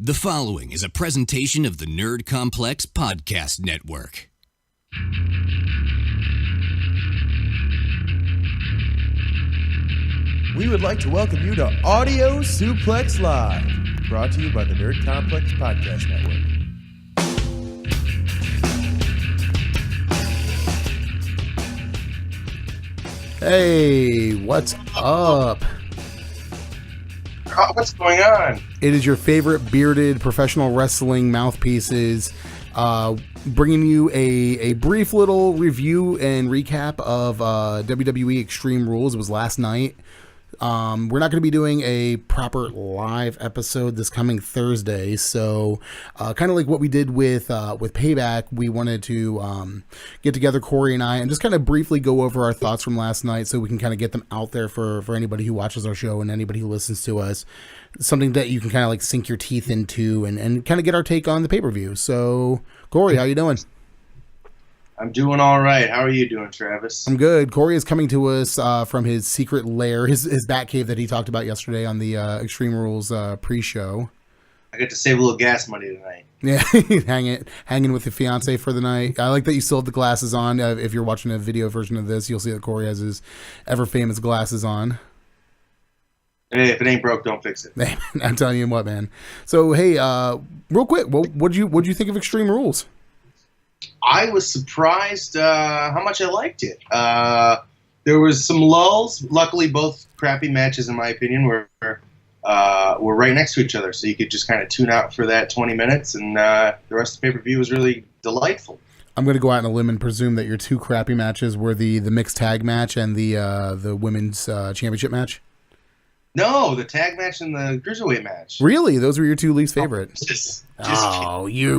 The following is a presentation of the Nerd Complex Podcast Network. We would like to welcome you to Audio Suplex Live, brought to you by the Nerd Complex Podcast Network. Hey, what's up? What's going on? It is your favorite bearded professional wrestling mouthpieces, bringing you a brief little review and recap of WWE Extreme Rules. It was last night. We're not going to be doing a proper live episode this coming Thursday, so kind of like what we did with Payback, we wanted to get together, Corey and I, and just kind of briefly go over our thoughts from last night, so we can kind of get them out there for anybody who watches our show and anybody who listens to us. Something that you can kind of like sink your teeth into and kind of get our take on the pay-per-view. So, Corey, how you doing? I'm doing all right. How are you doing, Travis? I'm good. Corey is coming to us from his secret lair, his bat cave that he talked about yesterday on the Extreme Rules pre-show. I get to save a little gas money tonight. Yeah, hanging with your fiance for the night. I like that you still have the glasses on. If you're watching a video version of this, you'll see that Corey has his ever-famous glasses on. Hey, if it ain't broke, don't fix it. I'm telling you what, man. So, hey, real quick, what'd you think of Extreme Rules? I was surprised how much I liked it. There was some lulls. Luckily, both crappy matches, in my opinion, were right next to each other, so you could just kind of tune out for that 20 minutes, and the rest of the pay-per-view was really delightful. I'm going to go out on a limb and presume that your two crappy matches were the mixed tag match and the women's championship match. No, the tag match and the cruiserweight match. Really? Those were your two least favorite? Just you.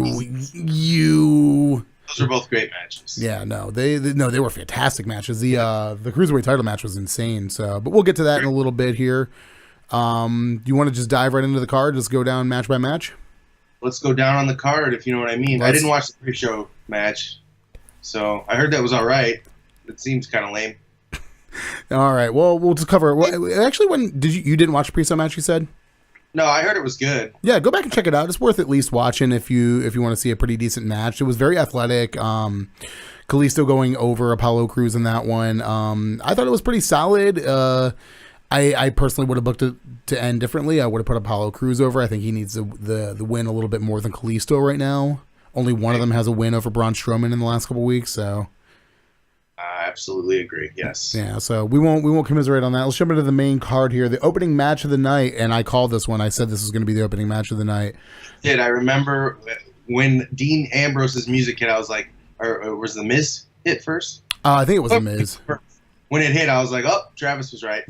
Those were both great matches. Yeah, no, they were fantastic matches. The cruiserweight title match was insane. So, but we'll get to that in a little bit here. Do you want to just dive right into the card? Just go down match by match. Let's go down on the card, if you know what I mean. I didn't watch the pre-show match, so I heard that was all right. It seems kind of lame. All right. Well, we'll just cover. Well, actually, when did you didn't watch the pre-show match? You said. No, I heard it was good. Yeah, go back and check it out. It's worth at least watching if you want to see a pretty decent match. It was very athletic. Kalisto going over Apollo Crews in that one. I thought it was pretty solid. I personally would have booked it to end differently. I would have put Apollo Crews over. I think he needs the win a little bit more than Kalisto right now. Only one of them has a win over Braun Strowman in the last couple of weeks, so. I absolutely agree. Yes. Yeah. So we won't commiserate on that. Let's jump into the main card here. The opening match of the night, and I called this one. I said this was going to be the opening match of the night. I remember when Dean Ambrose's music hit. I was like, or was the Miz hit first? I think it was the Miz. When it hit, I was like, oh, Travis was right.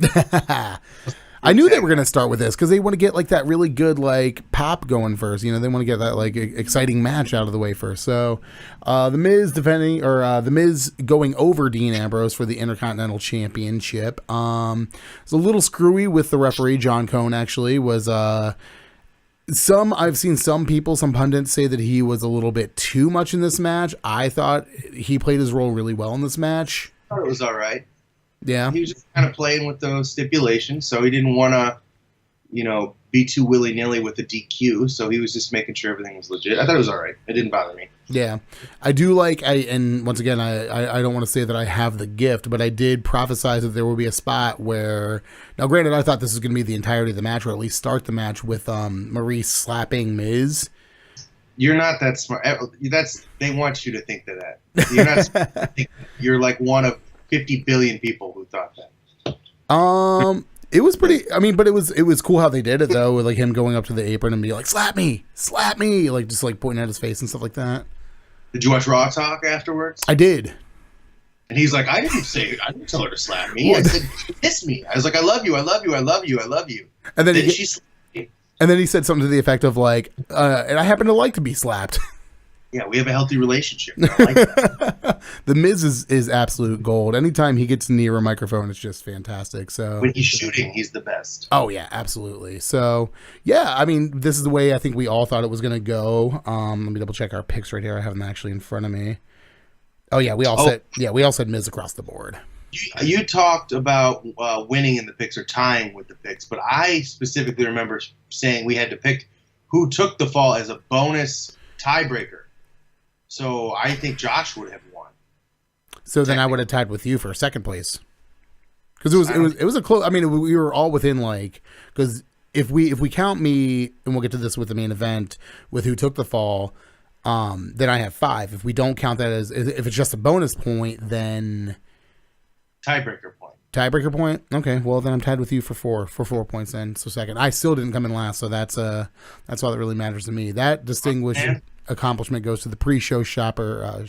I knew they were going to start with this because they want to get like that really good like pop going first. You know, they want to get that like exciting match out of the way first. So the Miz defending the Miz going over Dean Ambrose for the Intercontinental Championship. It's a little screwy with the referee. John Cone actually was I've seen some pundits say that he was a little bit too much in this match. I thought he played his role really well in this match. I thought it was all right. Yeah. He was just kind of playing with those stipulations, so he didn't want to, be too willy-nilly with the DQ, so he was just making sure everything was legit. I thought it was all right. It didn't bother me. Yeah. I do like, and once again, I don't want to say that I have the gift, but I did prophesize that there will be a spot where, now granted, I thought this was going to be the entirety of the match, or at least start the match with Maurice slapping Miz. You're not that smart. They want you to think that. You're not smart to think that. You're like one of 50 billion people who thought that. It was pretty. I mean, but it was cool how they did it though, with like him going up to the apron and be like, "Slap me," like just like pointing at his face and stuff like that. Did you watch Raw Talk afterwards? I did. And he's like, I didn't tell her to slap me. I said, kiss me. I was like, I love you, I love you, I love you, I love you. And then she slapped me. And then he said something to the effect of like, and I happen to like to be slapped. Yeah, we have a healthy relationship. I like that. The Miz is absolute gold. Anytime he gets near a microphone, it's just fantastic. So when he's shooting, he's the best. Oh yeah, absolutely. So yeah, I mean, this is the way I think we all thought it was going to go. Let me double check our picks right here. I have them actually in front of me. Oh yeah, we all said Miz across the board. You talked about winning in the picks or tying with the picks, but I specifically remember saying we had to pick who took the fall as a bonus tiebreaker. So I think Josh would have won. So then I would have tied with you for second place. Because it was a close. I mean, we were all within because if we count me, and we'll get to this with the main event with who took the fall, then I have 5. If we don't count that as if it's just a bonus point, then tiebreaker point. Tiebreaker point. Okay, well then I'm tied with you for 4 points then. So second, I still didn't come in last, so that's all that really matters to me. That distinguished accomplishment goes to the pre-show shopper.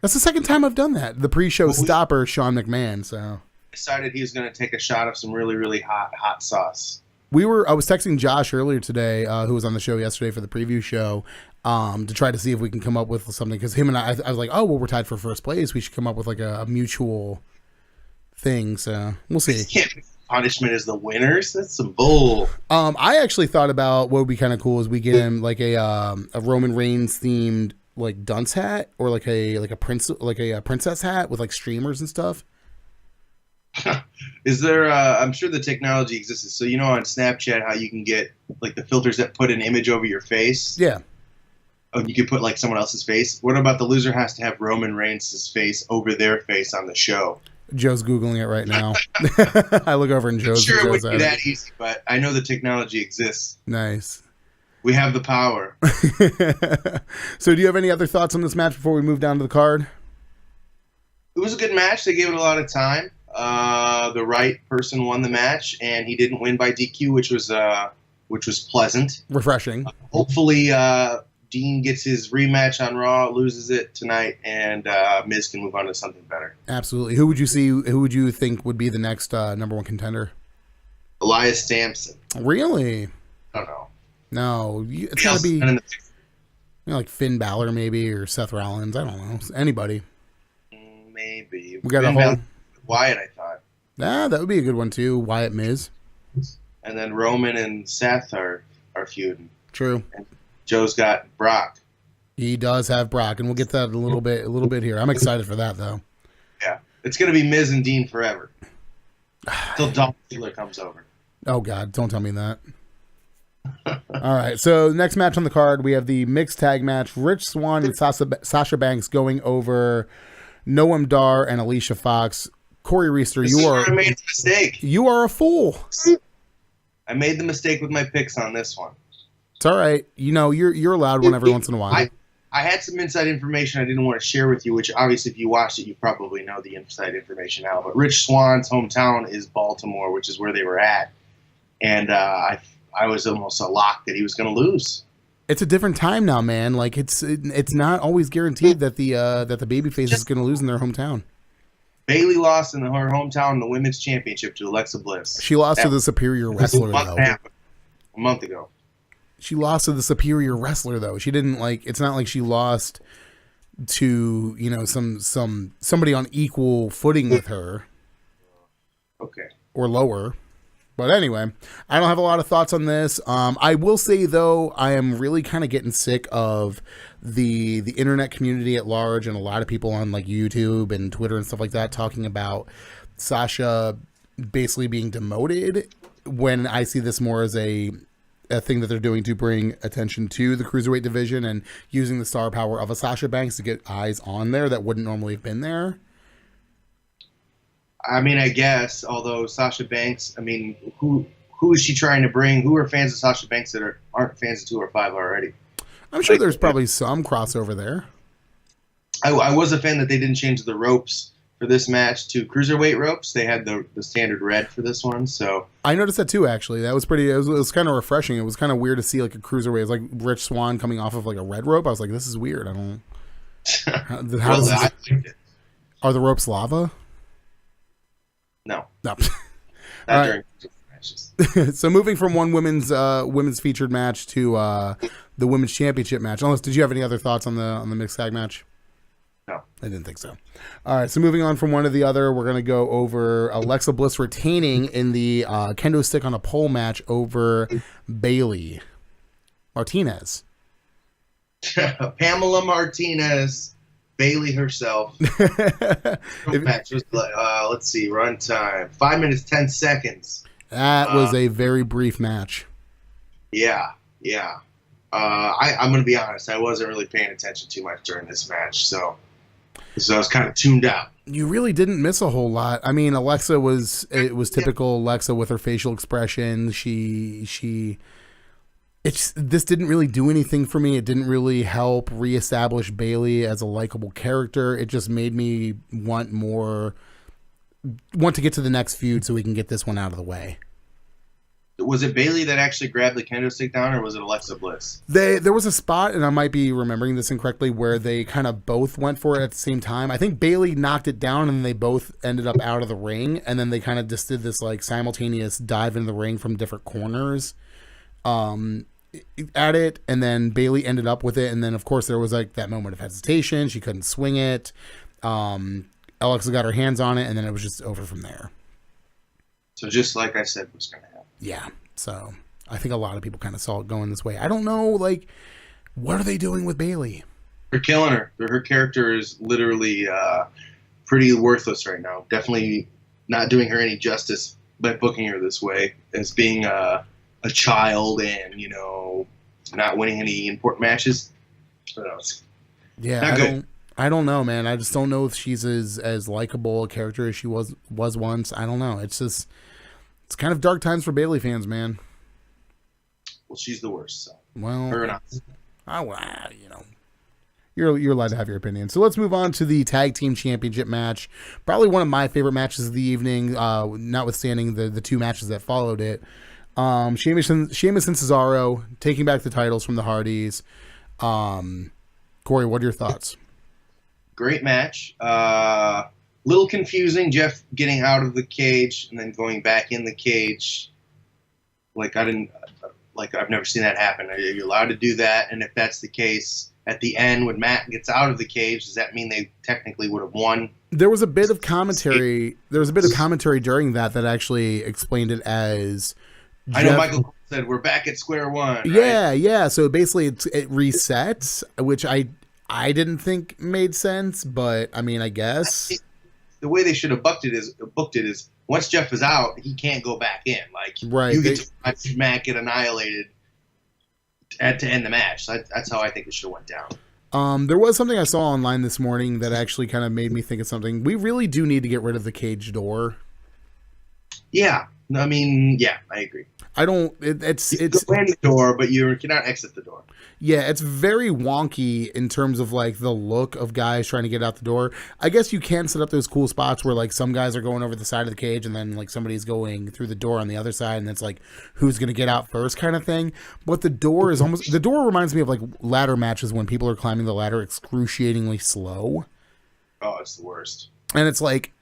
That's the second time I've done that. The pre-show stopper, Sean McMahon. So decided he was going to take a shot of some really, really hot sauce. I was texting Josh earlier today, who was on the show yesterday for the preview show, to try to see if we can come up with something. Because him and I was like, oh, well, we're tied for first place. We should come up with a mutual thing. So we'll see. Punishment is the winners. That's some bull. I actually thought about what would be kind of cool is we get him a Roman Reigns themed dunce hat or a princess hat with streamers and stuff. Is there I'm sure the technology exists. So on Snapchat how you can get the filters that put an image over your face? Yeah. Oh, you could put someone else's face? What about the loser has to have Roman Reigns' face over their face on the show? Joe's Googling it right now. I look over and Joe's. I'm sure it wouldn't be that easy, but I know the technology exists. Nice. We have the power. So do you have any other thoughts on this match before we move down to the card? It was a good match. They gave it a lot of time. The right person won the match, and he didn't win by DQ, which was pleasant. Refreshing. Hopefully, Dean gets his rematch on Raw, loses it tonight, and Miz can move on to something better. Absolutely. Who would you think would be the next number 1 contender? Elias Sampson. Really? I don't know. No, it's got to be Finn Balor maybe, or Seth Rollins. I don't know. Anybody. Maybe. We got a whole Wyatt, I thought. That would be a good one too. Wyatt, Miz. And then Roman and Seth are feuding. True. And Joe's got Brock. He does have Brock, and we'll get that a little bit here. I'm excited for that though. Yeah. It's gonna be Miz and Dean forever. Until Dolph Ziggler comes over. Oh God, don't tell me that. All right, so next match on the card, we have the mixed tag match. Rich Swann and Sasha Banks going over Noam Dar and Alicia Fox. Corey Reister, I made a mistake. You are a fool. I made the mistake with my picks on this one. It's all right. You're allowed one every once in a while. I had some inside information I didn't want to share with you, which obviously if you watched it, you probably know the inside information now. But Rich Swann's hometown is Baltimore, which is where they were at. And I was almost a lock that he was going to lose. It's a different time now, man. It's not always guaranteed that the babyface is going to lose in their hometown. Bayley lost in her hometown in the women's championship to Alexa Bliss. She lost to the superior wrestler though. A month ago. She lost to the superior wrestler though. She didn't it's not like she lost to somebody on equal footing with her. Okay. Or lower. But anyway, I don't have a lot of thoughts on this. I will say, though, I am really kind of getting sick of the internet community at large and a lot of people on YouTube and Twitter and stuff like that talking about Sasha basically being demoted when I see this more as a thing that they're doing to bring attention to the cruiserweight division and using the star power of a Sasha Banks to get eyes on there that wouldn't normally have been there. I mean, I guess, although Sasha Banks, who is she trying to bring? Who are fans of Sasha Banks that aren't fans of 205 already? I'm sure there's probably some crossover there. I was a fan that they didn't change the ropes for this match to cruiserweight ropes. They had the standard red for this one. So I noticed that too, actually. That was pretty, it was kind of refreshing. It was kind of weird to see a cruiserweight. It was like Rich Swann coming off of a red rope. I was like, this is weird. I don't I liked it. Are the ropes lava? No. Not during matches. So moving from one women's featured match to the women's championship match. Unless, did you have any other thoughts on the mixed tag match? No. I didn't think so. All right, so moving on from one to the other, we're going to go over Alexa Bliss retaining in the kendo stick on a pole match over Bayley Martinez. Pamela Martinez. Bayley herself. Match was let's see, run time 5 minutes 10 seconds. That was a very brief match. Yeah, yeah. I'm going to be honest. I wasn't really paying attention too much during this match, so I was kind of tuned out. You really didn't miss a whole lot. I mean, Alexa was typical Alexa with her facial expression. This didn't really do anything for me. It didn't really help reestablish Bayley as a likable character. It just made me want to get to the next feud so we can get this one out of the way. Was it Bayley that actually grabbed the kendo stick down, or was it Alexa Bliss? There was a spot, and I might be remembering this incorrectly, where they kind of both went for it at the same time. I think Bayley knocked it down, and they both ended up out of the ring, and then they kind of just did this like simultaneous dive into the ring from different corners at it, and then Bayley ended up with it, and then of course there was like that moment of hesitation. She couldn't swing it. Alexa got her hands on it, and then it was just over from there. So just like I said was going to happen. Yeah, so I think a lot of people kind of saw it going this way. I don't know, like, what are they doing with Bayley? They're killing her. Her character is literally pretty worthless right now. Definitely not doing her any justice by booking her this way, as being a child and, not winning any important matches. Yeah, I don't know, man. I just don't know if she's as likable a character as she was once. I don't know. It's kind of dark times for Bayley fans, man. Well, she's the worst. So. Well, her and I. You're allowed to have your opinion. So let's move on to the tag team championship match. Probably one of my favorite matches of the evening, notwithstanding the two matches that followed it. Sheamus and Cesaro taking back the titles from the Hardys. Corey, what are your thoughts? Great match. Little confusing, Jeff getting out of the cage and then going back in the cage. I've never seen that happen. Are you allowed to do that? And if that's the case, at the end when Matt gets out of the cage, does that mean they technically would have won? There was a bit of commentary. During that actually explained it as. I know Michael said we're back at square one. Right? Yeah. So basically, it resets, which I didn't think made sense, but I mean, I guess the way they should have booked it is once Jeff is out, he can't go back in. Like, right, you get to watch Matt get annihilated to end the match. That's how I think it should have went down. There was something I saw online this morning that actually kind of made me think of something. We really do need to get rid of the cage door. Yeah, I mean, yeah, I agree. It's go in the door, but you cannot exit the door. Yeah, it's very wonky in terms of like the look of guys trying to get out the door. I guess you can set up those cool spots where like some guys are going over the side of the cage and then like somebody's going through the door on the other side, and it's like who's going to get out first kind of thing. But the door reminds me of like ladder matches when people are climbing the ladder excruciatingly slow. Oh, it's the worst. And it's like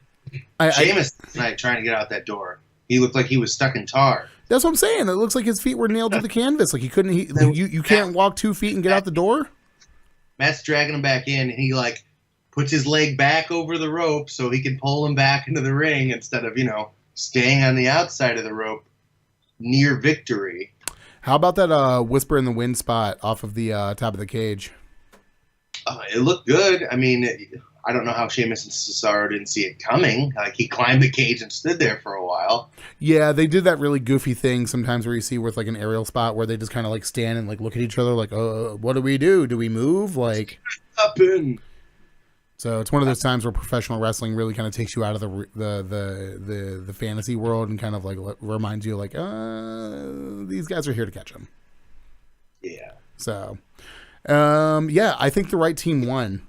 Sheamus tonight trying to get out that door. He looked like he was stuck in tar. That's what I'm saying. It looks like his feet were nailed to the canvas. Like he couldn't. You can't walk 2 feet and get out the door. Matt's dragging him back in, and he like puts his leg back over the rope so he can pull him back into the ring instead of staying on the outside of the rope near victory. How about that whisper in the wind spot off of the top of the cage? It looked good. I mean, I don't know how Sheamus and Cesaro didn't see it coming. Like, he climbed the cage and stood there for a while. Yeah, they did that really goofy thing sometimes where you see with like an aerial spot where they just kind of like stand and like look at each other like, what do we do? Do we move? Like, up in. So it's one of those times where professional wrestling really kind of takes you out of the fantasy world and kind of like reminds you like, these guys are here to catch them. Yeah. So, yeah, I think the right team won.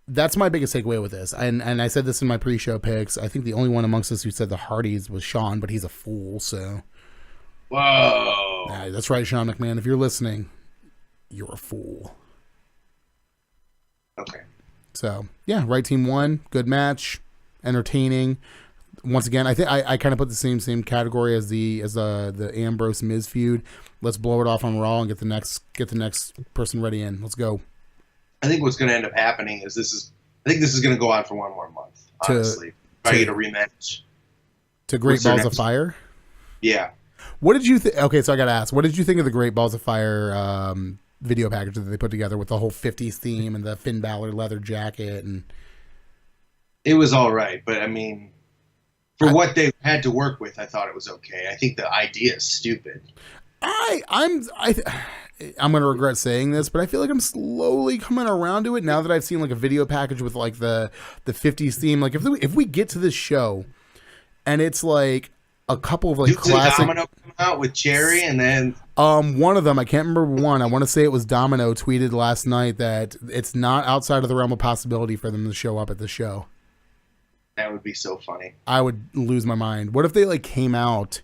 That's my biggest takeaway with this. And I said this in my pre-show picks. I think the only one amongst us who said the Hardys was Sean, but he's a fool, so. Whoa. That's right, Sean McMahon. If you're listening, you're a fool. Okay. So, yeah, right team won. Good match. Entertaining. Once again, I think I kind of put the same category as the Ambrose Miz feud. Let's blow it off on Raw and get the next person ready in. Let's go. I think what's going to end up happening is this is going to go on for one more month. Honestly, try to get a rematch to Great Balls of Fire. Yeah. What did you think? Okay, so I got to ask, what did you think of the Great Balls of Fire video package that they put together with the whole 50s theme and the Finn Balor leather jacket? And it was all right, but I mean, for what they had to work with, I thought it was okay. I think the idea is stupid. I'm going to regret saying this, but I feel like I'm slowly coming around to it now that I've seen like a video package with like the 50s theme. Like if we get to this show and it's like a couple of like classic Domino come out with Cherry and then one of them, I can't remember one. I want to say it was Domino tweeted last night that it's not outside of the realm of possibility for them to show up at the show. That would be so funny. I would lose my mind. What if they like came out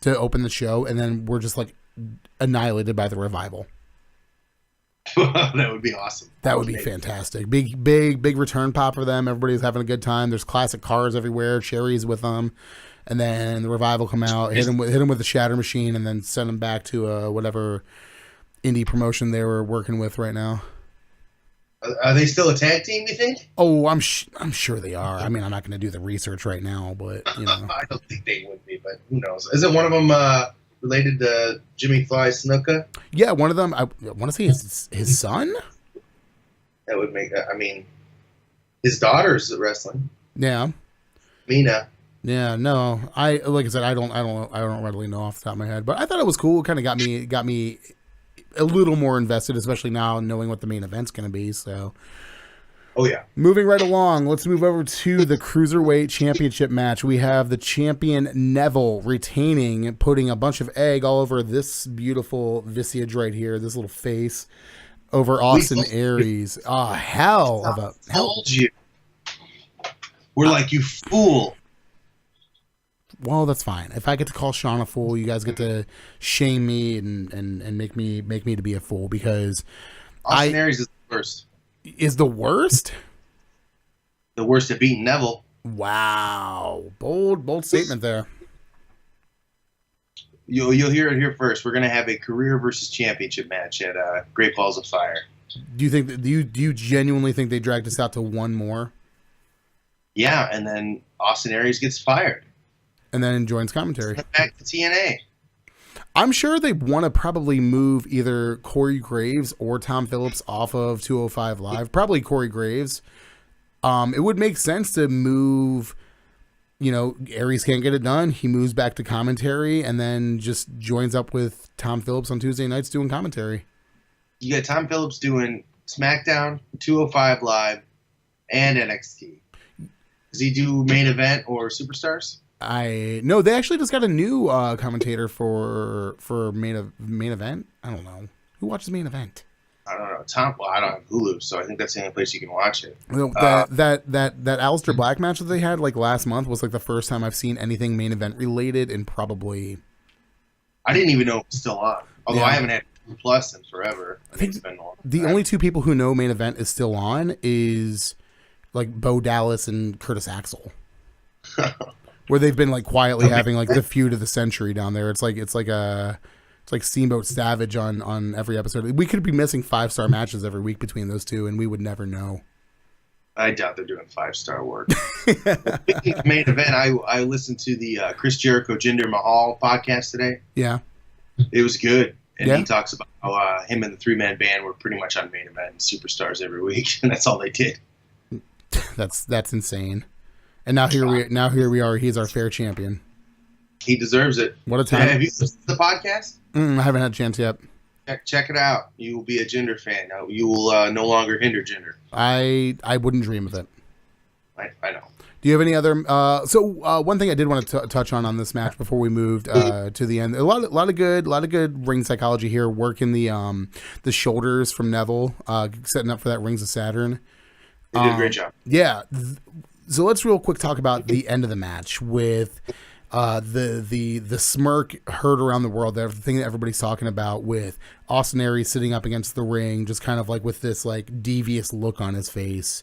to open the show and then we're just like annihilated by the Revival? That would be awesome. That would be fantastic. Big return pop for them. Everybody's having a good time. There's classic cars everywhere. Cherry's with them, and then the Revival come out, hit him with the Shatter Machine, and then send him back to whatever indie promotion they were working with right now. Are they still a tag team, you think? Oh, I'm sure they are. I mean, I'm not going to do the research right now, but you know, I don't think they would be, but who knows? Isn't one of them related to Jimmy Fly Snuka? Yeah, one of them. I want to say his son. That would make. I mean, his daughter's wrestling. Yeah. Mina. Yeah. No, like I said, I don't readily know off the top of my head, but I thought it was cool. It kind of got me a little more invested, especially now knowing what the main event's going to be. So. Oh, yeah. Moving right along, let's move over to the Cruiserweight Championship match. We have the champion Neville retaining, putting a bunch of egg all over this beautiful visage right here, this little face, over Austin Aries. Oh, hell of a... Told you. We're like, you fool. Well, that's fine. If I get to call Sean a fool, you guys get to shame me and make me to be a fool, because Austin Aries is the worst. Is the worst? The worst at beating Neville. Wow. Bold statement there. You'll hear it here first. We're going to have a career versus championship match at Great Balls of Fire. Do you think do you genuinely think they dragged us out to one more? Yeah, and then Austin Aries gets fired. And then joins commentary. Back to TNA. I'm sure they want to probably move either Corey Graves or Tom Phillips off of 205 Live. Probably Corey Graves. It would make sense to move, Aries can't get it done. He moves back to commentary and then just joins up with Tom Phillips on Tuesday nights doing commentary. You got Tom Phillips doing SmackDown, 205 Live, and NXT. Does he do main event or Superstars? No, they actually just got a new commentator for main event. I don't know who watches main event. I don't know. I don't have Hulu, so I think that's the only place you can watch it. That Aleister Black match that they had like last month was like the first time I've seen anything main event related in probably. I didn't even know it was still on. Although I haven't had Hulu Plus in forever. I think it's been a long time. The only two people who know main event is still on is like Bo Dallas and Curtis Axel. Where they've been like quietly having like the feud of the century down there. It's like Steamboat Savage on every episode. We could be missing 5-star matches every week between those two, and we would never know. I doubt they're doing 5-star work. Speaking of main event, I listened to the Chris Jericho Jinder Mahal podcast today. Yeah, it was good, and he talks about how him and the 3-man band were pretty much on main event and Superstars every week, and that's all they did. That's insane. And now here we are. He's our fair champion. He deserves it. What a time! Have you listened to the podcast? I haven't had a chance yet. Check it out. You will be a Jinder fan. Now, you will no longer hinder Jinder. I wouldn't dream of it. I know. Do you have any other? One thing I did want to touch on this match before we moved to the end. A lot of good ring psychology here. Working the shoulders from Neville, setting up for that Rings of Saturn. They did a great job. Yeah. So let's real quick talk about the end of the match with the smirk heard around the world. The thing that everybody's talking about with Austin Aries sitting up against the ring, just kind of like with this like devious look on his face.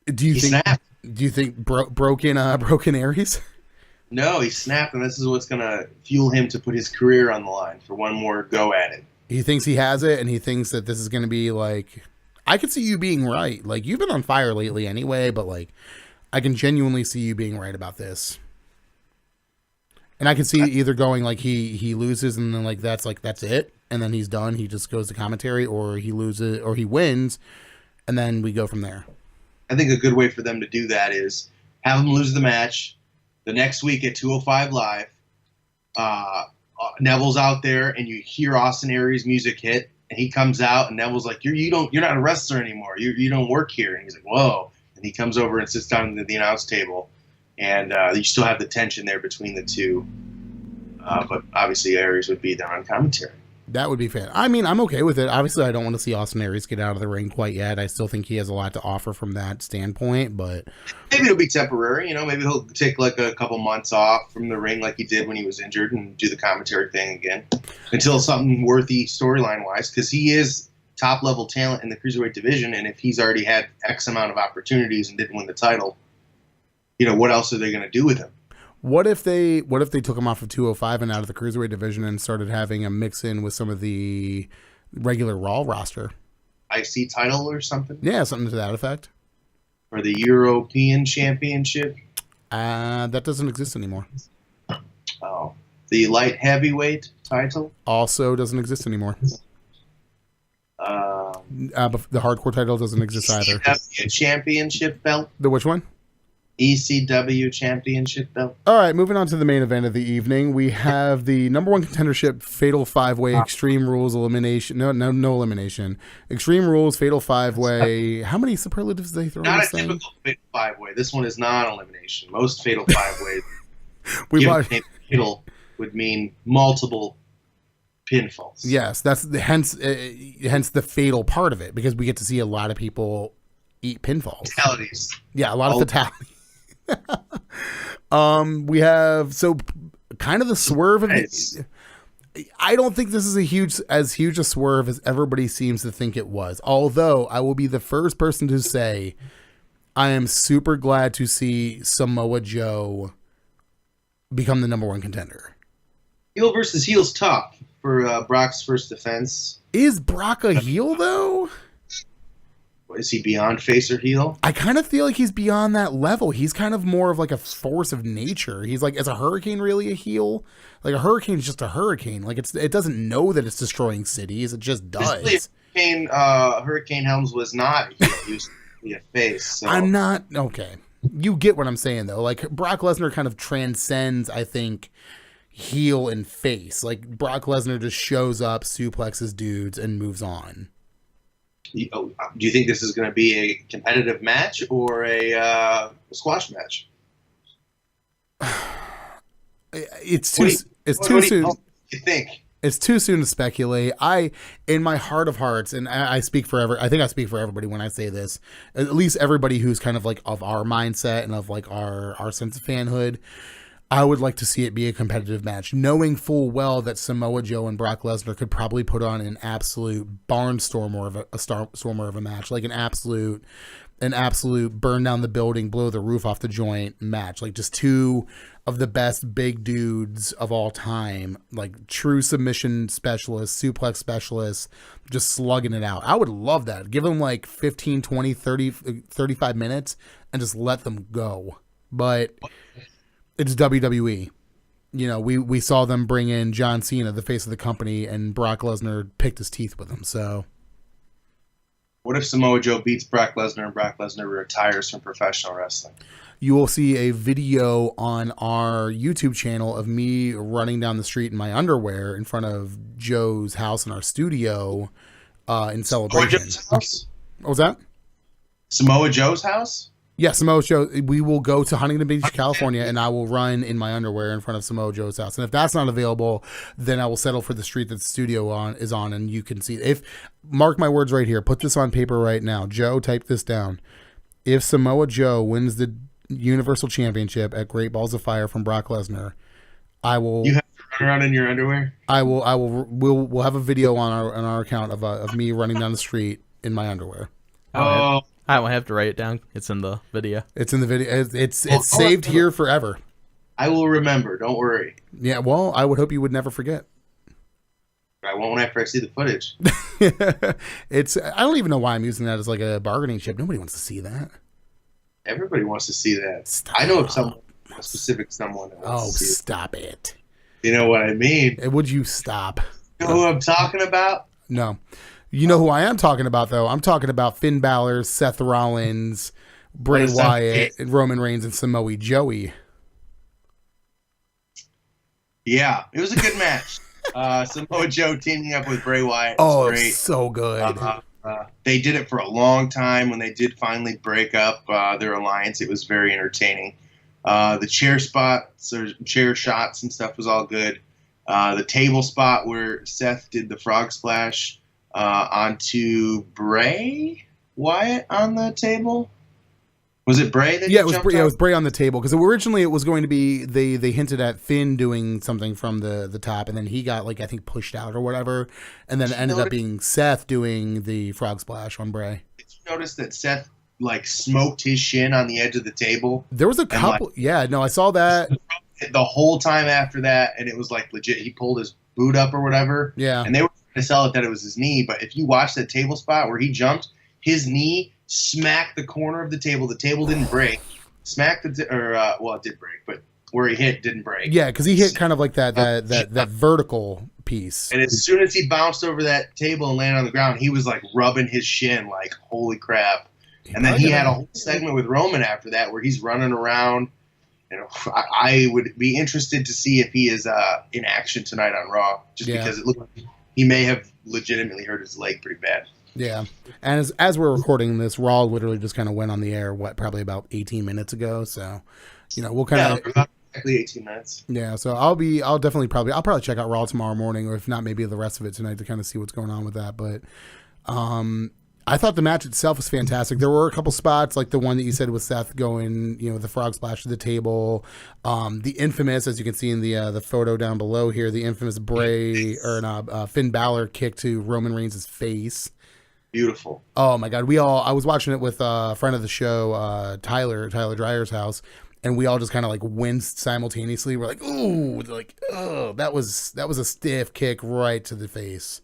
Do you think broken Aries? No, he snapped, and this is what's going to fuel him to put his career on the line for one more go at it. He thinks he has it, and he thinks that this is going to be like. I could see you being right. Like, you've been on fire lately anyway, but like, I can genuinely see you being right about this. And I can see either going like he loses and then like that's it, and then he's done. He just goes to commentary, or he loses or he wins, and then we go from there. I think a good way for them to do that is have him lose the match the next week at 205 Live. Neville's out there, and you hear Austin Aries' music hit, and he comes out, and Neville's like, you're not a wrestler anymore. You don't work here. And he's like, whoa. And he comes over and sits down at the announce table, and you still have the tension there between the two. But obviously, Aries would be there on commentary. That would be fair. I mean, I'm okay with it. Obviously, I don't want to see Austin Aries get out of the ring quite yet. I still think he has a lot to offer from that standpoint, but maybe it'll be temporary. Maybe he'll take like a couple months off from the ring like he did when he was injured and do the commentary thing again until something worthy storyline-wise, because he is top-level talent in the Cruiserweight division, and if he's already had X amount of opportunities and didn't win the title, what else are they going to do with him? What if they took him off of 205 and out of the Cruiserweight division and started having a mix in with some of the regular Raw roster? IC title or something? Yeah, something to that effect. Or the European Championship? That doesn't exist anymore. Oh. The light heavyweight title? Also doesn't exist anymore. But the hardcore title doesn't exist either. ECW Championship belt? The which one? ECW Championship belt. All right, moving on to the main event of the evening. We have the number one contendership Fatal 5-Way Extreme Rules elimination. No elimination. Extreme Rules Fatal 5-Way. How many superlatives do they throw in Not this a thing? typical Fatal 5-Way. This one is non-elimination. Most Fatal 5-Ways fatal would mean multiple pinfalls. Yes, that's hence the fatal part of it, because we get to see a lot of people eat pinfalls. Fatalities. Yeah, a lot of fatalities. We have kind of the swerve of it. I don't think this is as huge a swerve as everybody seems to think it was. Although I will be the first person to say I am super glad to see Samoa Joe become the number one contender. Heel versus heel's tough for Brock's first defense. Is Brock a heel though? Is he beyond face or heel? I kind of feel like he's beyond that level. He's kind of more of like a force of nature. He's like, is a hurricane really a heel? Like a hurricane is just a hurricane. Like it doesn't know that it's destroying cities. It just does. Hurricane Helms was not a heel. He was a face. So. I'm not okay. You get what I'm saying though. Like Brock Lesnar kind of transcends, I think, heel and face. Like Brock Lesnar just shows up, suplexes dudes, and moves on. Do you think this is going to be a competitive match or a squash match? It's too soon. What do you think? It's too soon to speculate. In my heart of hearts, and I speak for I think I speak for everybody when I say this, at least everybody who's kind of like of our mindset and of like our sense of fanhood, I would like to see it be a competitive match, knowing full well that Samoa Joe and Brock Lesnar could probably put on an absolute barnstormer of a match, like an absolute burn down the building, blow the roof off the joint match, like just two of the best big dudes of all time, like true submission specialists, suplex specialists, just slugging it out. I would love that. Give them like 15, 20, 30, 35 minutes and just let them go. But it's WWE. We saw them bring in John Cena, the face of the company, and Brock Lesnar picked his teeth with him. So, what if Samoa Joe beats Brock Lesnar and Brock Lesnar retires from professional wrestling? You will see a video on our YouTube channel of me running down the street in my underwear in front of Joe's house in our studio in celebration. What was that? Samoa Joe's house? Yeah, Samoa Joe. We will go to Huntington Beach, California, and I will run in my underwear in front of Samoa Joe's house. And if that's not available, then I will settle for the street that the studio is on, and you can see. Mark my words right here. Put this on paper right now. Joe, type this down. If Samoa Joe wins the Universal Championship at Great Balls of Fire from Brock Lesnar, I will. You have to run around in your underwear? I will. We'll have a video on our account of me running down the street in my underwear. Oh. I won't have to write it down. It's in the video. It's in the video. It's saved here forever. I will remember. Don't worry. Yeah, well, I would hope you would never forget. I won't after I see the footage. I don't even know why I'm using that as like a bargaining chip. Nobody wants to see that. Everybody wants to see that. Stop. I know of a specific someone that wants to see stop it. You know what I mean? Would you stop? You know who I'm talking about? No. You know who I am talking about, though? I'm talking about Finn Balor, Seth Rollins, Bray Wyatt, and Roman Reigns, and Samoa Joey. Yeah, it was a good match. Samoa Joe teaming up with Bray Wyatt Oh, was it was great. so good. They did it for a long time. When they did finally break up their alliance, it was very entertaining. The chair spots or chair shots and stuff was all good. The table spot where Seth did the frog splash onto Bray Wyatt on the table. Was it Bray that Yeah, he jumped it was on? Bray on the table because originally it was going to be they hinted at Finn doing something from the top, and then he got I think pushed out or whatever, and then it ended up being Seth doing the frog splash on Bray. Did you notice that Seth smoked his shin on the edge of the table? There was a couple. I saw that. The whole time after that, and it was legit. He pulled his boot up or whatever. Yeah. And they were trying to sell it that it was his knee, but if you watch that table spot where he jumped, his knee smacked the corner of the table. The table didn't break. Smacked it did break, but where he hit didn't break. Yeah, because he hit kind of like that vertical piece. And as soon as he bounced over that table and landed on the ground, he was rubbing his shin holy crap. And then he had a whole segment with Roman after that where he's running around. I would be interested to see if he is in action tonight on Raw, because it looked like he may have legitimately hurt his leg pretty bad. Yeah, and as we're recording this, Raw literally just kind of went on the air, probably about 18 minutes ago. So, we'll kind of exactly 18 minutes. Yeah, so I'll probably check out Raw tomorrow morning, or if not, maybe the rest of it tonight to kind of see what's going on with that. But, I thought the match itself was fantastic. There were a couple spots, like the one that you said with Seth going, the frog splash to the table. The infamous, as you can see in the photo down below here, the infamous Finn Balor kick to Roman Reigns' face. Beautiful. Oh my God. I was watching it with a friend of the show, Tyler Dreyer's house, and we all just kind of winced simultaneously. We're like, ooh, oh, that was a stiff kick right to the face.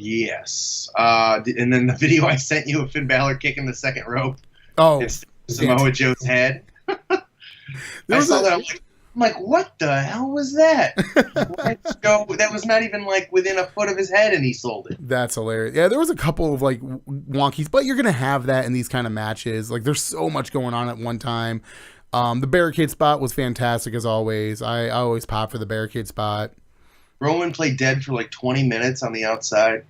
Yes. And then the video I sent you of Finn Balor kicking the second rope. Oh, it's Samoa Joe's head. I saw that. I'm like, what the hell was that? That was not even within a foot of his head, and he sold it. That's hilarious. Yeah, there was a couple of wonkies, but you're gonna have that in these kind of matches. There's so much going on at one time. The barricade spot was fantastic as always. I always pop for the barricade spot. Roman played dead for 20 minutes on the outside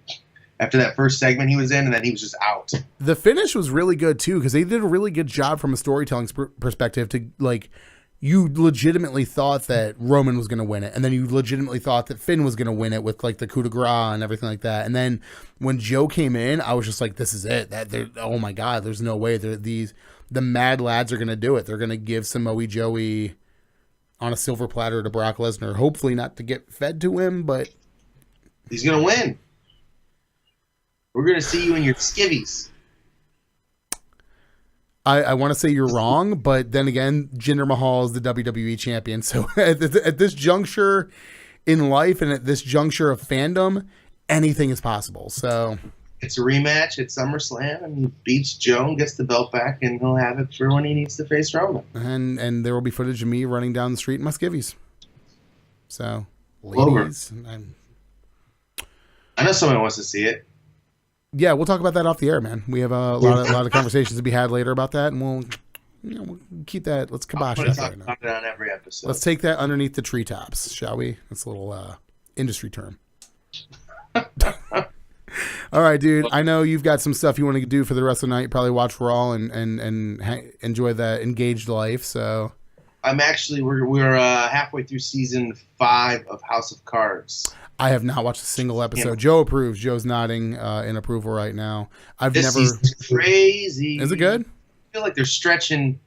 after that first segment he was in, and then he was just out. The finish was really good too, because they did a really good job from a storytelling perspective to you legitimately thought that Roman was going to win it, and then you legitimately thought that Finn was going to win it with the coup de grace and everything like that. And then when Joe came in, I was just like, this is it. Oh my God, there's no way the Mad Lads are going to do it. They're going to give Samoa Joey on a silver platter to Brock Lesnar. Hopefully not to get fed to him, but he's going to win. We're going to see you in your skivvies. I want to say you're wrong, but then again, Jinder Mahal is the WWE champion. So at this juncture in life and at this juncture of fandom, anything is possible. So it's a rematch at SummerSlam, and he beats Joe and gets the belt back, and he'll have it for when he needs to face Roman. And there will be footage of me running down the street in my skivvies. So, ladies, I know someone wants to see it. Yeah, we'll talk about that off the air, man. We have a lot of conversations to be had later about that, and we'll keep that. Let's kibosh that right now. Talk about it on every episode. Let's take that underneath the treetops, shall we? That's a little industry term. All right, dude. I know you've got some stuff you want to do for the rest of the night. You probably watch Raw and enjoy that engaged life. So, we're halfway through season 5 of House of Cards. I have not watched a single episode. Yeah. Joe approves. Joe's nodding in approval right now. This season's crazy. Is it good? I feel like they're stretching.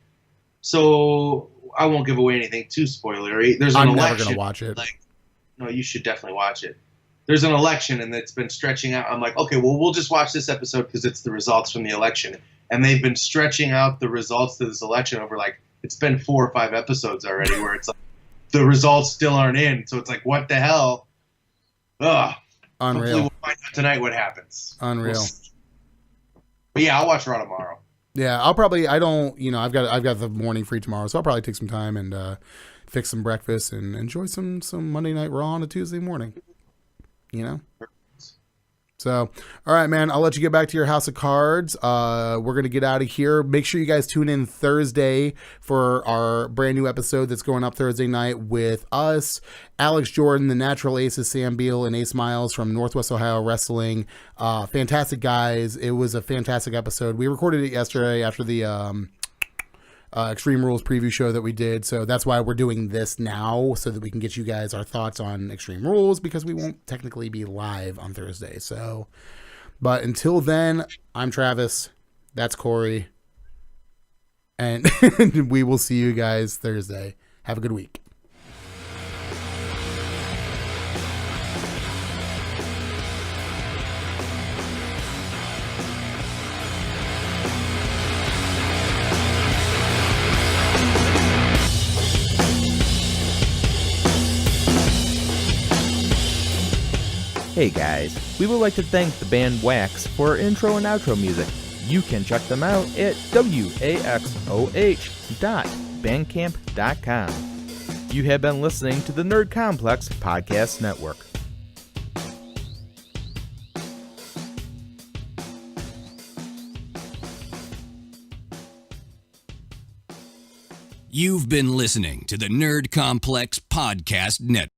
So I won't give away anything too spoilery. There's an election. I'm never gonna watch it. No, you should definitely watch it. There's an election, and it's been stretching out. I'm like, okay, well, we'll just watch this episode because it's the results from the election. And they've been stretching out the results to this election over it's been 4 or 5 episodes already where it's the results still aren't in. So it's what the hell? Ugh. Unreal. Hopefully we'll find out tonight what happens. Unreal. But yeah, I'll watch Raw tomorrow. Yeah, I'll probably. I've got the morning free tomorrow, so I'll probably take some time and fix some breakfast and enjoy some Monday Night Raw on a Tuesday morning. So, all right, man, I'll let you get back to your house of cards. We're going to get out of here. Make sure you guys tune in Thursday for our brand new episode that's going up Thursday night with us, Alex Jordan, the Natural Aces, Sam Beal, and Ace Miles from Northwest Ohio Wrestling. Fantastic guys. It was a fantastic episode. We recorded it yesterday after the Extreme Rules preview show that we did, so that's why we're doing this now, so that we can get you guys our thoughts on Extreme Rules, because we won't technically be live on Thursday. So, but until then, I'm Travis, that's Corey, and we will see you guys Thursday. Have a good week. Hey guys, we would like to thank the band Wax for our intro and outro music. You can check them out at waxoh.bandcamp.com. You have been listening to the Nerd Complex Podcast Network. You've been listening to the Nerd Complex Podcast Network.